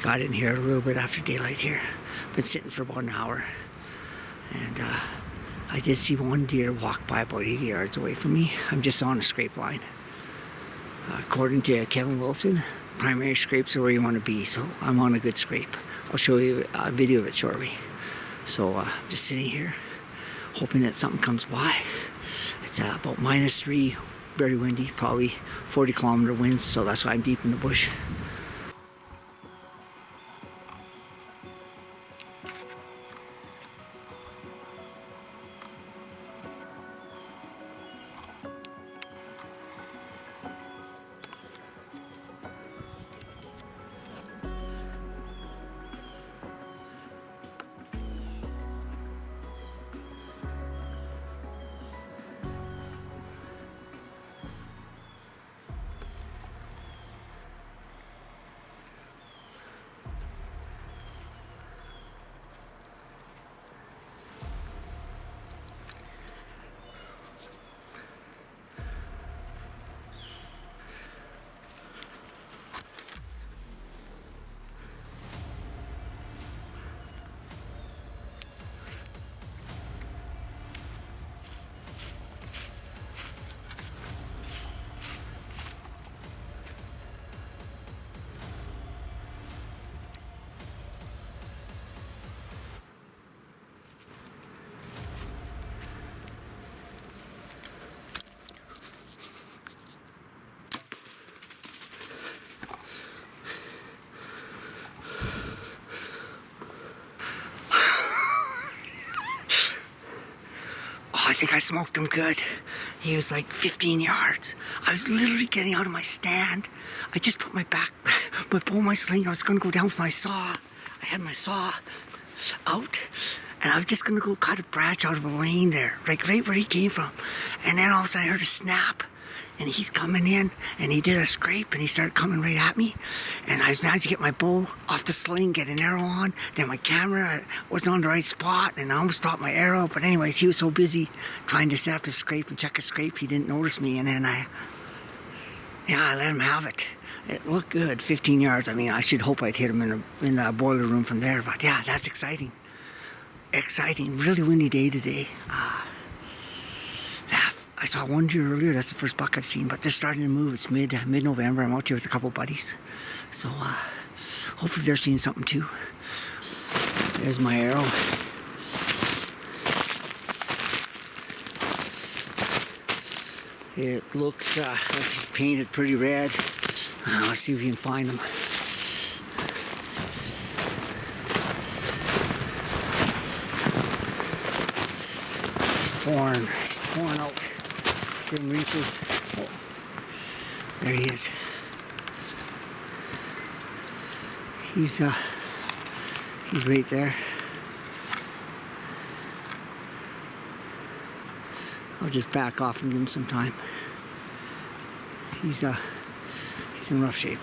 got in here a little bit after daylight here. Been sitting for about an hour. And I did see one deer walk by about 80 yards away from me. I'm just on a scrape line. According to Kevin Wilson, primary scrapes are where you want to be, so I'm on a good scrape. I'll show you a video of it shortly. So just sitting here, hoping that something comes by. It's about -3, very windy, probably 40-kilometer winds, so that's why I'm deep in the bush. I think I smoked him good. He was like 15 yards. I was literally getting out of my stand. I just put my bow in my sling. I was gonna go down with my saw. I had my saw out, and I was just gonna go cut a branch out of a lane there, like right where he came from. And then all of a sudden I heard a snap, and he's coming in, and he did a scrape, and he started coming right at me. And I managed to get my bow off the sling, get an arrow on. Then my camera wasn't on the right spot, and I almost dropped my arrow. But anyways, he was so busy trying to set up his scrape and check his scrape, he didn't notice me. And then I let him have it. It looked good, 15 yards. I mean, I should hope I'd hit him in the boiler room from there. But yeah, that's exciting. Exciting, really windy day today. I saw one deer earlier. That's the first buck I've seen, but they're starting to move. It's mid-November. I'm out here with a couple buddies, so hopefully they're seeing something too. There's my arrow. It looks like he's painted pretty red. Let's see if we can find him. He's pouring out. Grim Reapers. Oh, there he is. He's right there. I'll just back off and give him some time. He's in rough shape.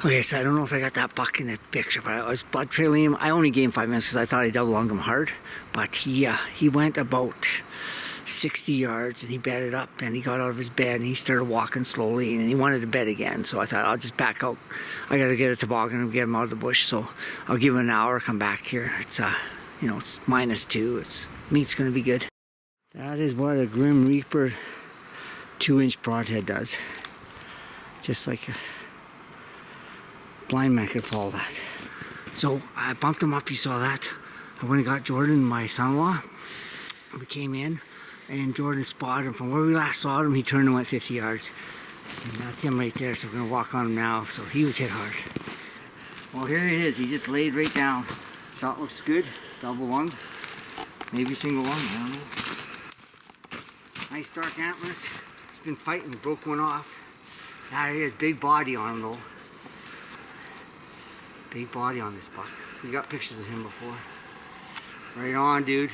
Okay, so I don't know if I got that buck in the picture, but I was bud trailing him. I only gave him 5 minutes because I thought I double lunged him hard, but he went about 60 yards and he bedded up. Then he got out of his bed and he started walking slowly, and he wanted to bed again. So I thought I'll just back out. I gotta get a toboggan and get him out of the bush. So I'll give him an hour, come back here. It's it's -2. Meat's gonna be good. That is what a Grim Reaper 2-inch broadhead does. Just like a blind man could follow that. So I bumped him up. You saw that. I went and got Jordan, my son-in-law. We came in, and Jordan spotted him. From where we last saw him, he turned and went 50 yards. And that's him right there, so we're going to walk on him now. So he was hit hard. Well, here he is. He just laid right down. Shot looks good. Double lung. Maybe single lung. I don't know. Nice dark antlers. He's been fighting. Broke one off. There he is. Big body on him, though. Big body on this buck. We got pictures of him before. Right on, dude.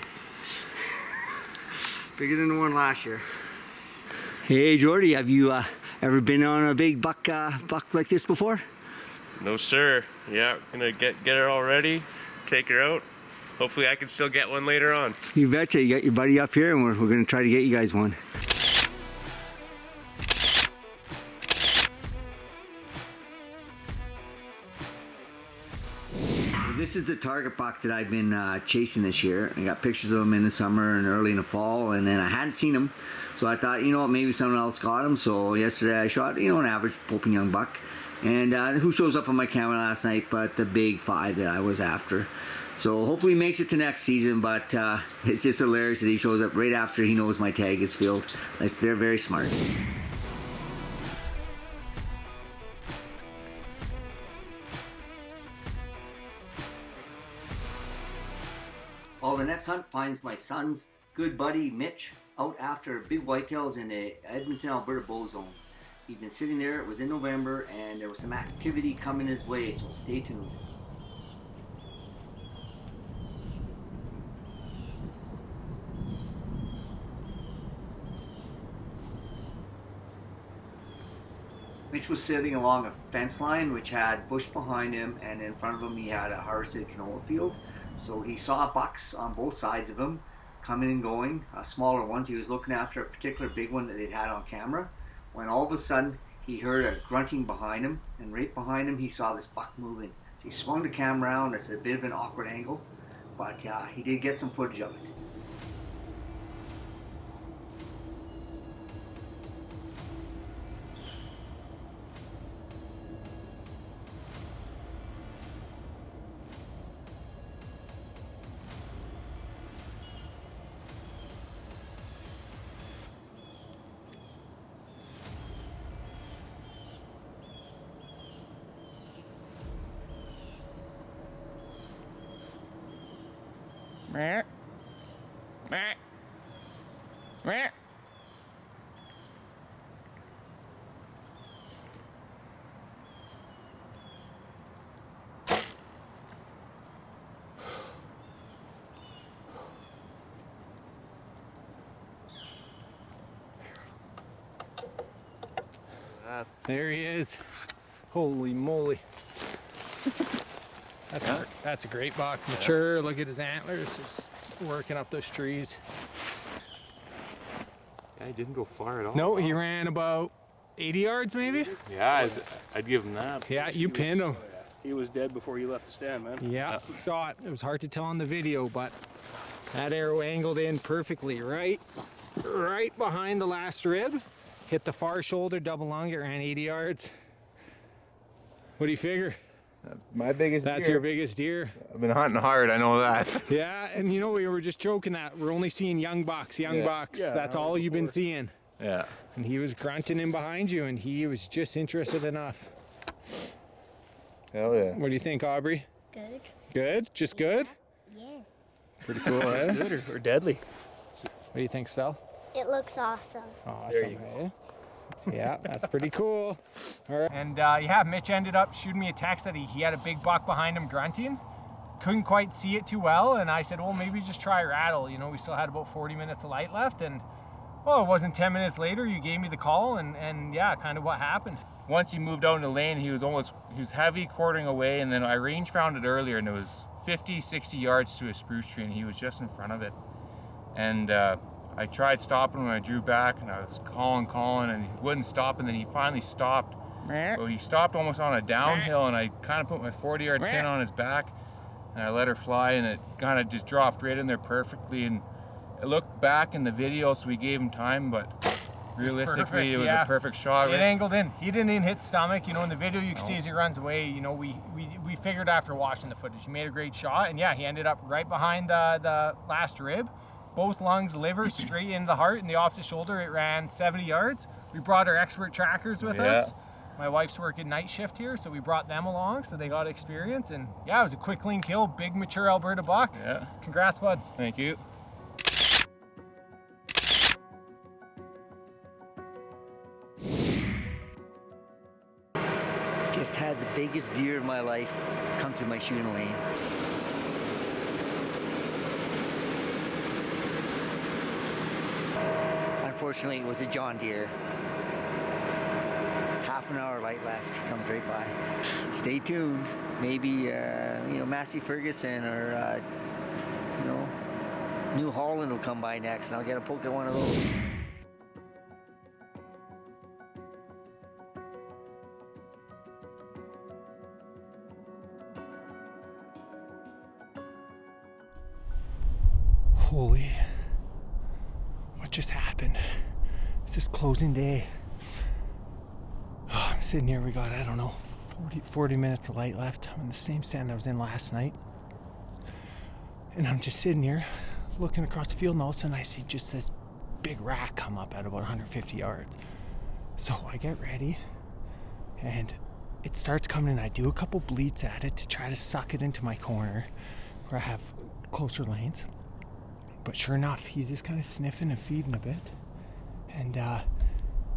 Bigger than the one last year. Hey, Jordy, have you ever been on a big buck like this before? No, sir. Yeah, gonna get her all ready, take her out. Hopefully I can still get one later on. You betcha. You got your buddy up here, and we're gonna try to get you guys one. This is the target buck that I've been chasing this year. I got pictures of him in the summer and early in the fall, and then I hadn't seen him, so I thought, you know what, maybe someone else got him. So yesterday I shot, you know, an average pulping young buck, and who shows up on my camera last night but the big 5 that I was after. So hopefully he makes it to next season, but it's just hilarious that he shows up right after he knows my tag is filled. They're very smart. Well, the next hunt finds my son's good buddy Mitch out after big whitetails in the Edmonton, Alberta bow zone. He'd been sitting there, it was in November, and there was some activity coming his way, so stay tuned. Mitch was sitting along a fence line which had bush behind him, and in front of him he had a harvested canola field. So he saw bucks on both sides of him coming and going, smaller ones. He was looking after a particular big one that they'd had on camera, when all of a sudden he heard a grunting behind him, and right behind him he saw this buck moving. So he swung the camera around. It's a bit of an awkward angle, but he did get some footage of it. Meh. Meh. Meh. There he is. Holy moly. That's a great buck. Mature, yeah. Look at his antlers, just working up those trees. Yeah, he didn't go far at all. No, he ran about 80 yards maybe? Yeah, I'd give him that. Yeah, you pinned him. He was dead before you left the stand, man. Yeah, shot. It was hard to tell on the video, but that arrow angled in perfectly, right behind the last rib. Hit the far shoulder, double lung, it ran 80 yards. What do you figure? That's my biggest deer. That's your biggest deer. I've been hunting hard, I know that. Yeah, and you know, we were just joking that we're only seeing young bucks. Yeah, that's all you've been seeing. Yeah. And he was grunting in behind you, and he was just interested enough. Hell yeah. What do you think, Aubrey? Good. Good? Just good? Yes. Pretty cool, eh? Good or deadly? What do you think, Sel? It looks awesome. Awesome, eh? Yeah, that's pretty cool. All right. And yeah, Mitch ended up shooting me a text that he had a big buck behind him grunting. Couldn't quite see it too well, and I said, well, maybe just try rattle. You know, we still had about 40 minutes of light left, and well, it wasn't 10 minutes later, you gave me the call, and yeah, kind of what happened. Once he moved out in the lane, he was heavy quartering away, and then I range found it earlier, and it was 50, 60 yards to a spruce tree, and he was just in front of it. And I tried stopping him, and I drew back, and I was calling, and he wouldn't stop, and then he finally stopped. So he stopped almost on a downhill, and I kind of put my 40-yard pin on his back, and I let her fly, and it kind of just dropped right in there perfectly. And it looked back in the video, so we gave him time, but realistically, it was a perfect shot. It angled in. He didn't even hit stomach. You know, in the video, you can see as he runs away. You know, we figured after watching the footage, he made a great shot, and yeah, he ended up right behind the last rib. Both lungs, liver, straight into the heart, and the opposite shoulder, it ran 70 yards. We brought our expert trackers with us. My wife's working night shift here, so we brought them along, so they got experience. And yeah, it was a quick, clean kill, big, mature Alberta buck. Yeah. Congrats, bud. Thank you. Just had the biggest deer of my life come through my shooting lane. Unfortunately, it was a John Deere. Half an hour light left, comes right by. Stay tuned. Maybe, you know, Massey Ferguson or, you know, New Holland will come by next, and I'll get a poke at one of those. Holy, what just happened? It's this closing day. Oh, I'm sitting here, we got, I don't know, 40 minutes of light left. I'm in the same stand I was in last night. And I'm just sitting here looking across the field, and all of a sudden I see just this big rack come up at about 150 yards. So I get ready and it starts coming in. I do a couple bleats at it to try to suck it into my corner where I have closer lanes. But sure enough, he's just kind of sniffing and feeding a bit. And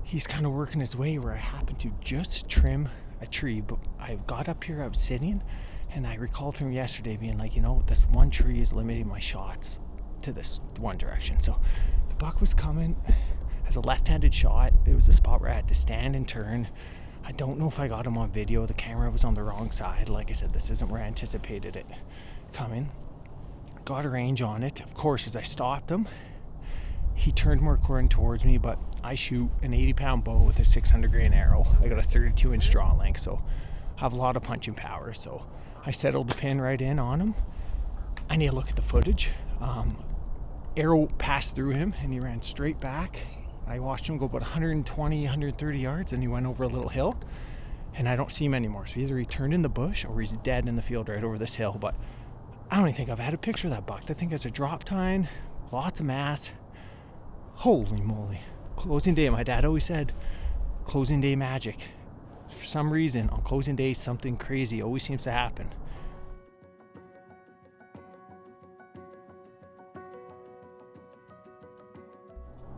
he's kind of working his way where I happen to just trim a tree. But I got up here, I was sitting, and I recalled from yesterday being like, you know, this one tree is limiting my shots to this one direction. So the buck was coming as a left-handed shot. It was a spot where I had to stand and turn. I don't know if I got him on video. The camera was on the wrong side. Like I said, this isn't where I anticipated it coming. Got a range on it. Of course, as I stopped him, he turned more corn towards me, but I shoot an 80-pound bow with a 600 grain arrow. I got a 32-inch draw length, so I have a lot of punching power. So I settled the pin right in on him. I need to look at the footage. Arrow passed through him and he ran straight back. I watched him go about 120, 130 yards and he went over a little hill and I don't see him anymore. So either he turned in the bush or he's dead in the field right over this hill. But I don't even think I've had a picture of that buck. I think it's a drop tine, lots of mass. Holy moly. Closing day. My dad always said closing day magic. For some reason on closing day something crazy always seems to happen.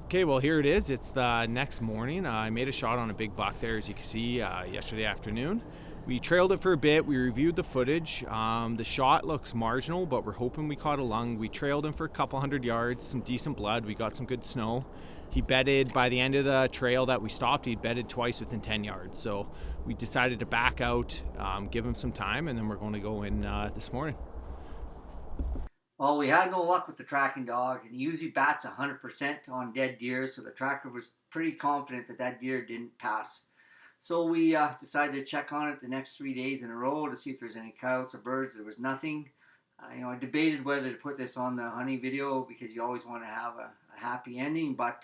Okay, well here it is. It's the next morning. I made a shot on a big buck there, as you can see, yesterday afternoon. We trailed it for a bit. We reviewed the footage. The shot looks marginal, but we're hoping we caught a lung. We trailed him for a couple hundred yards, some decent blood. We got some good snow. He bedded, by the end of the trail that we stopped, he'd bedded twice within 10 yards. So we decided to back out, give him some time, and then we're going to go in this morning. Well, we had no luck with the tracking dog, and he usually bats 100% on dead deer, so the tracker was pretty confident that that deer didn't pass. So we decided to check on it the next 3 days in a row to see if there's any coyotes or birds. There was nothing. I debated whether to put this on the hunting video because you always want to have a happy ending, but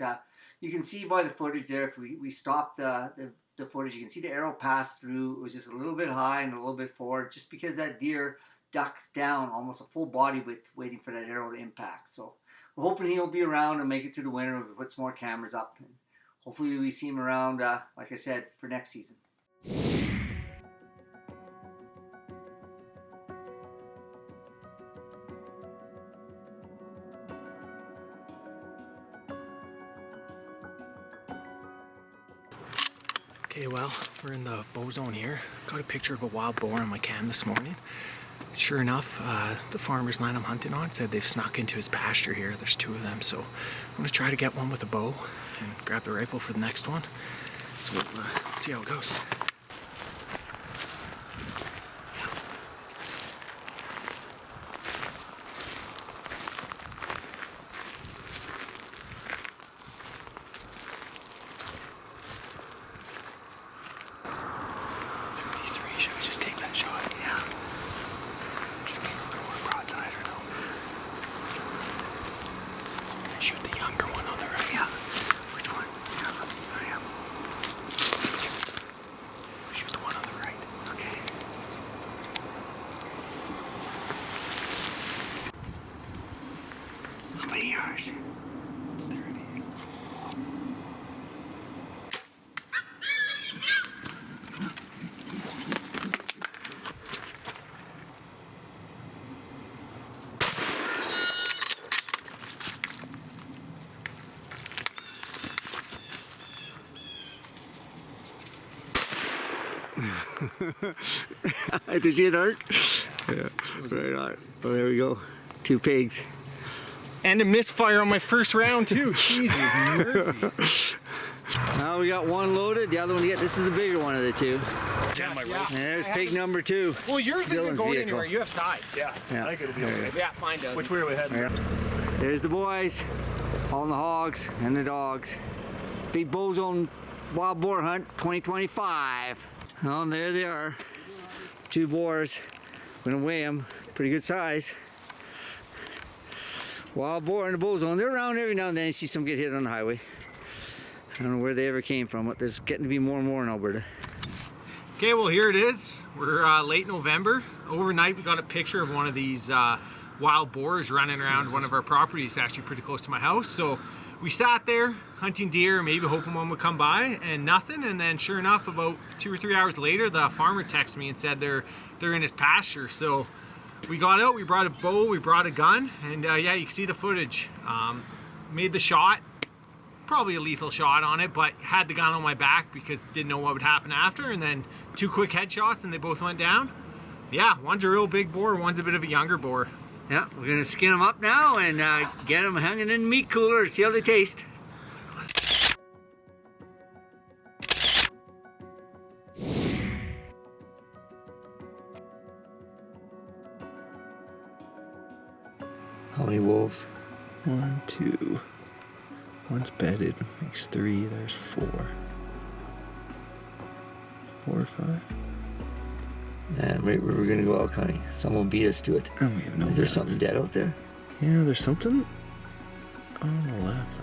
you can see by the footage there, if we stop the footage, you can see the arrow pass through. It was just a little bit high and a little bit forward, just because that deer ducks down almost a full body width waiting for that arrow to impact. So we're hoping he'll be around and make it through the winter. We put some more cameras up and hopefully we see him around, like I said, for next season. Okay, well, we're in the bow zone here. Got a picture of a wild boar on my cam this morning. Sure enough, the farmer's land I'm hunting on said they've snuck into his pasture here. There's 2 of them, so I'm going to try to get one with a bow and grab the rifle for the next one. So we'll see how it goes. Should we just take that shot? Yeah. Broadside or no? Shoot the younger one on the right. Yeah. Which one? Yeah. Shoot the one on the right. Okay. How many yards? 30. Did you see it, Art? Yeah, right on. Well, there we go. 2 pigs. And a misfire on my first round too. Jesus Murphy. Now we got one loaded, the other one to get. This is the bigger one of the 2. Yeah. And there's pig number 2. Well, yours Dylan's isn't going vehicle. anywhere. You have sides. Yeah, Yeah. I think it'll be okay. Yeah, mine does. Which way are we heading? Yeah. There's the boys, hauling the hogs and the dogs. Big Bow Zone Wild Boar Hunt 2025. Oh, and there they are. 2 boars. We're gonna weigh them. Pretty good size. Wild boar in the bull zone. They're around every now and then. You see some get hit on the highway. I don't know where they ever came from, but there's getting to be more and more in Alberta. Okay, well here it is. We're late November. Overnight we got a picture of one of these wild boars running around one of our properties, actually pretty close to my house. So we sat there hunting deer, maybe hoping one would come by, and nothing. And then sure enough, about 2 or 3 hours later, the farmer texted me and said they're in his pasture. So we got out, we brought a bow, we brought a gun, and yeah, you can see the footage. Made the shot, probably a lethal shot on it, but had the gun on my back because didn't know what would happen after, and then 2 quick headshots and they both went down. Yeah, one's a real big boar, one's a bit of a younger boar. Yeah, we're gonna skin them up now and get them hanging in the meat cooler to see how they taste. How many wolves? 1, 2. One's bedded, makes 3, there's 4. 4 or 5. Yeah, we're gonna go out hunting. Someone beat us to it. Oh, we have no Is there guns. something dead out there? Yeah, there's something on the left.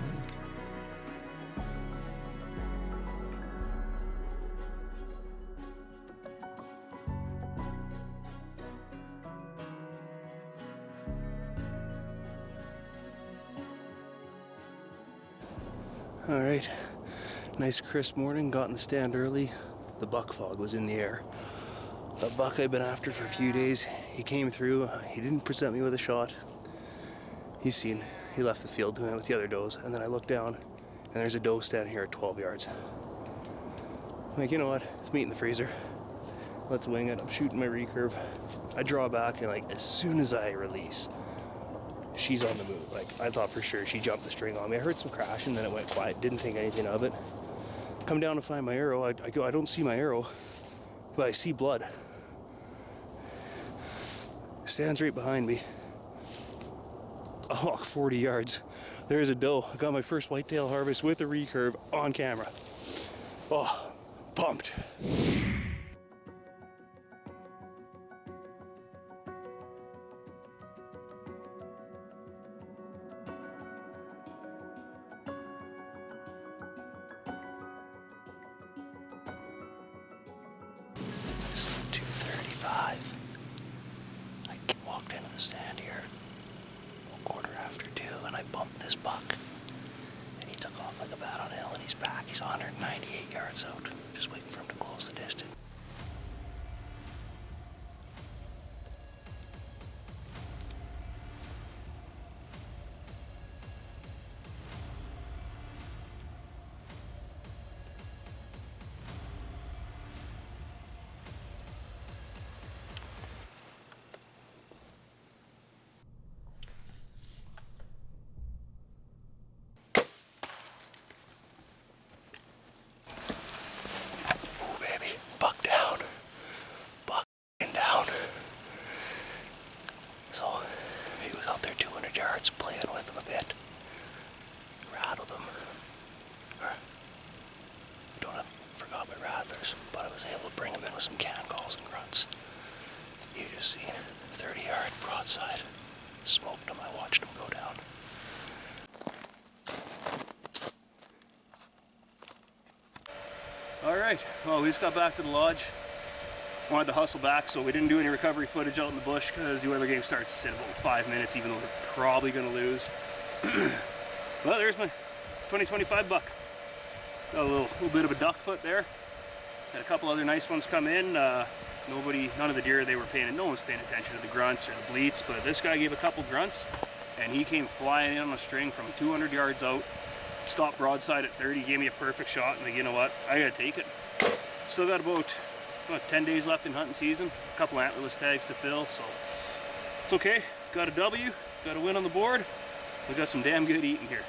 Alright, nice crisp morning, got in the stand early. The buck fog was in the air. That buck I've been after for a few days, he came through, he didn't present me with a shot. He's seen, he left the field with the other does, and then I look down and there's a doe standing here at 12 yards. I'm like, you know what, it's meat in the freezer. Let's wing it. I'm shooting my recurve. I draw back and like as soon as I release, she's on the move. Like I thought for sure she jumped the string on me. I heard some crash and then it went quiet. Didn't think anything of it. Come down to find my arrow. I go, I don't see my arrow, but I see blood. Stands right behind me. I walk 40 yards. There's a doe. I got my first whitetail harvest with a recurve on camera. Oh, pumped. Walked into the stand here 2:15 and I bumped this buck and he took off like a bat on a hill and he's back. He's 198 yards out, just waiting for him to close the distance. But I was able to bring him in with some can calls and grunts. You just seen 30-yard broadside. Smoked him. I watched him go down. Alright, well we just got back to the lodge. Wanted to hustle back, so we didn't do any recovery footage out in the bush because the other game starts in about 5 minutes, even though we're probably going to lose. Well, there's my 2025 buck. Got a little bit of a duck foot there. Had a couple other nice ones come in. None of the deer no one was paying attention to the grunts or the bleats, but this guy gave a couple grunts and he came flying in on a string from 200 yards out, stopped broadside at 30, gave me a perfect shot, and like, you know what, I gotta take it. Still got about 10 days left in hunting season, a couple antlerless tags to fill, so it's okay. Got a W, got a win on the board. We got some damn good eating here.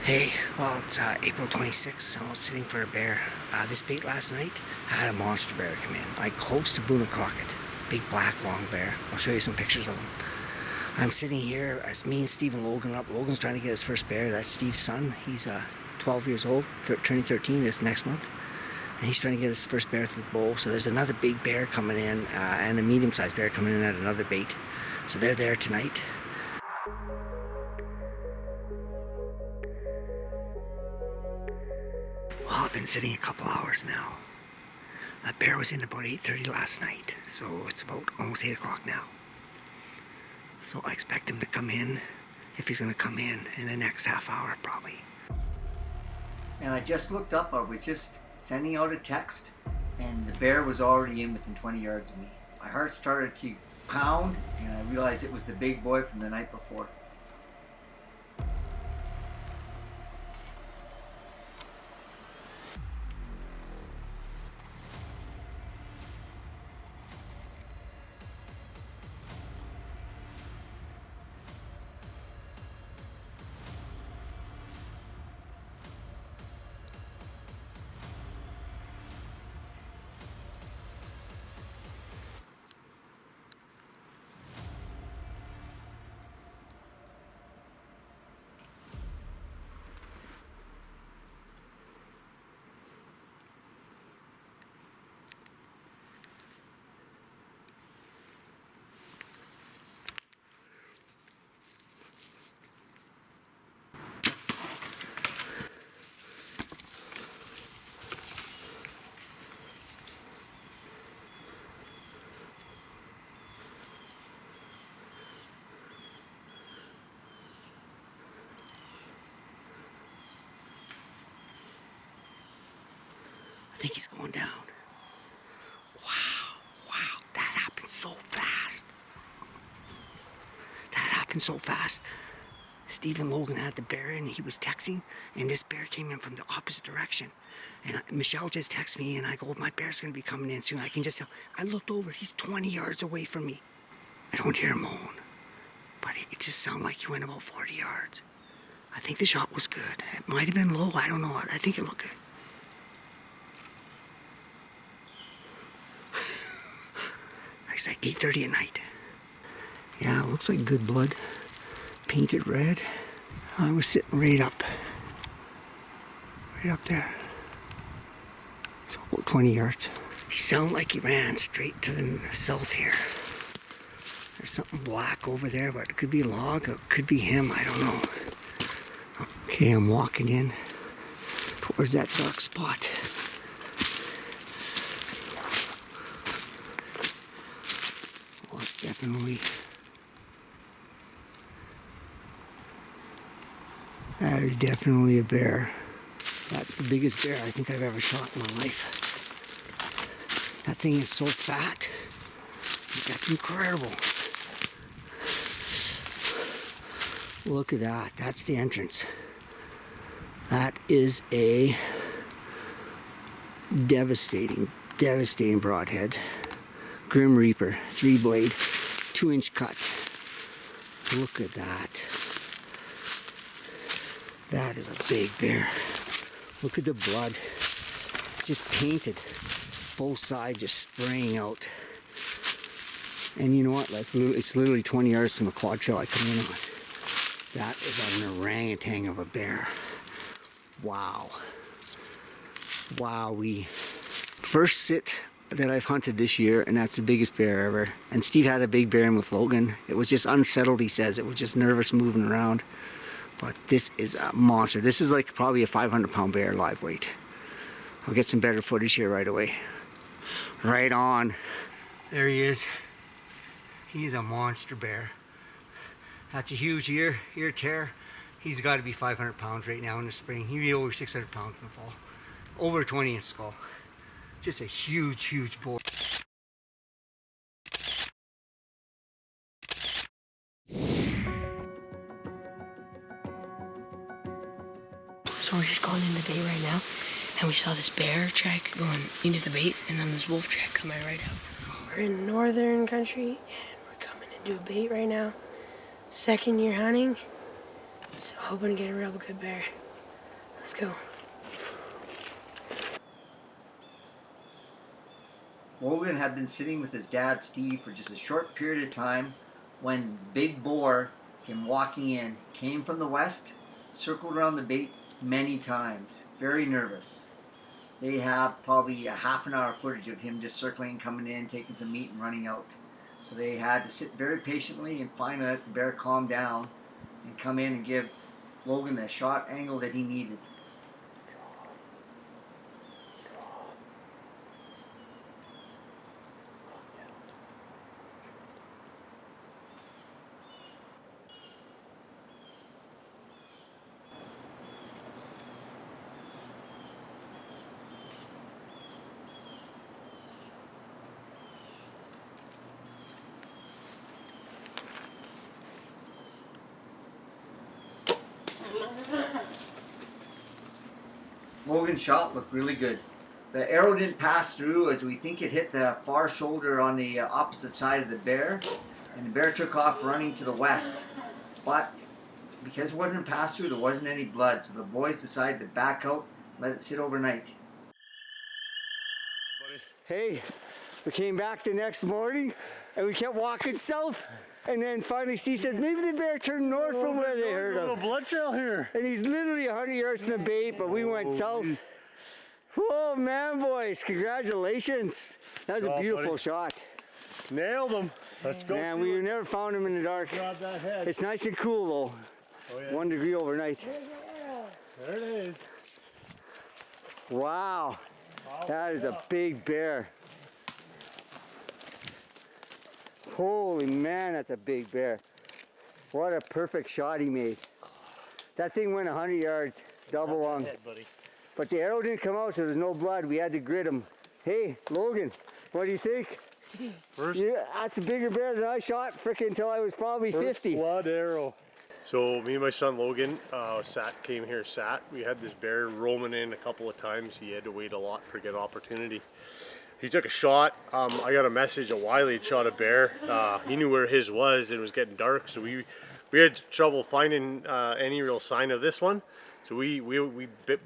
Hey, well, it's April 26th. I'm out sitting for a bear. This bait last night had a monster bear come in, like close to Boone and Crockett. Big black long bear. I'll show you some pictures of him. I'm sitting here as me and Steve and Logan are up. Logan's trying to get his first bear. That's Steve's son. He's 12 years old, turning 13 this next month. And he's trying to get his first bear through the bow. So there's another big bear coming in and a medium-sized bear coming in at another bait. So they're there tonight. Well, I've been sitting a couple hours now. That bear was in about 8:30 last night. So it's about almost 8 o'clock now. So I expect him to come in, if he's gonna come in the next half hour probably. And I just looked up, I was just sending out a text and the bear was already in within 20 yards of me. My heart started to pound and I realized it was the big boy from the night before. I think he's going down. Wow, that happened so fast. That happened so fast. Stephen Logan had the bear and he was texting and this bear came in from the opposite direction. And Michelle just texted me and I go, my bear's gonna be coming in soon. I can just tell. I looked over, he's 20 yards away from me. I don't hear him moan, but it just sounded like he went about 40 yards. I think the shot was good. It might have been low, I don't know. I think it looked good. It's like 8:30 at night. Yeah, it looks like good blood. Painted red. I was sitting right up there. So about 20 yards. He sounded like he ran straight to the south here. There's something black over there, but it could be a log, it could be him, I don't know. Okay, I'm walking in towards that dark spot. Definitely. That is definitely a bear. That's the biggest bear I think I've ever shot in my life. That thing is so fat. That's incredible. Look at that. That's the entrance. That is a devastating broadhead. Grim Reaper, 3-blade, 2-inch cut. Look at that. That is a big bear. Look at the blood. Just painted. Both sides just spraying out. And you know what? It's literally 20 yards from the quad trail I come in on. That is an orangutan of a bear. Wow. Wowee. First sit that I've hunted this year, and that's the biggest bear ever. And Steve had a big bear in with Logan. It was just unsettled, he says. It was just nervous moving around. But this is a monster. This is like probably a 500-pound bear live weight. I'll get some better footage here right away. Right on. There he is. He's a monster bear. That's a huge ear tear. He's got to be 500 pounds right now in the spring. He'd be over 600 pounds in the fall. Over 20-inch skull. Just a huge boar. So we're just going in the bait right now, and we saw this bear track going into the bait, and then this wolf track coming right out. We're in northern country, and we're coming into a bait right now. Second year hunting, so hoping to get a real good bear. Let's go. Logan had been sitting with his dad, Steve, for just a short period of time when big boar came walking in, came from the west, circled around the bait many times, very nervous. They have probably a half an hour footage of him just circling, coming in, taking some meat and running out. So they had to sit very patiently and finally let the bear calm down and come in and give Logan the shot angle that he needed. Logan's shot looked really good. The arrow didn't pass through, as we think it hit the far shoulder on the opposite side of the bear, and the bear took off running to the west. But because it wasn't passed through, there wasn't any blood, so the boys decided to back out, let it sit overnight. Hey, we came back the next morning and we kept walking south, and then finally Steve said maybe the bear turned north from where they heard him. A blood trail here. And he's literally 100 yards from the bait, but we went south. Whoa, man, boys, congratulations. That was a beautiful shot. Nailed him. Let's go. Man, we never found him in the dark. Grab that head. It's nice and cool though. Oh, yeah. 1 degree overnight. There it is. Wow, that is a big bear. Holy man, that's a big bear. What a perfect shot he made. That thing went 100 yards, double lung. Head, buddy. But the arrow didn't come out, so there's no blood. We had to grit him. Hey, Logan, what do you think? First, Yeah, that's a bigger bear than I shot frickin' until I was probably 50. blood arrow. So me and my son Logan came here. We had this bear roaming in a couple of times. He had to wait a lot for a good opportunity. He took a shot. I got a message a Wiley had shot a bear. He knew where his was, and it was getting dark, so we had trouble finding any real sign of this one. So we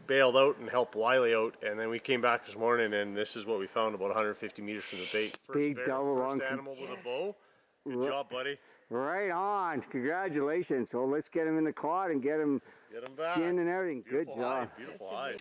bailed out and helped Wiley out, and then we came back this morning, and this is what we found about 150 meters from the bait. Big double lung. First animal with a bow. Good job, buddy. Right on. Congratulations. So let's get him in the quad and get him back. skinned and everything. Beautiful Good job. Beautiful eye.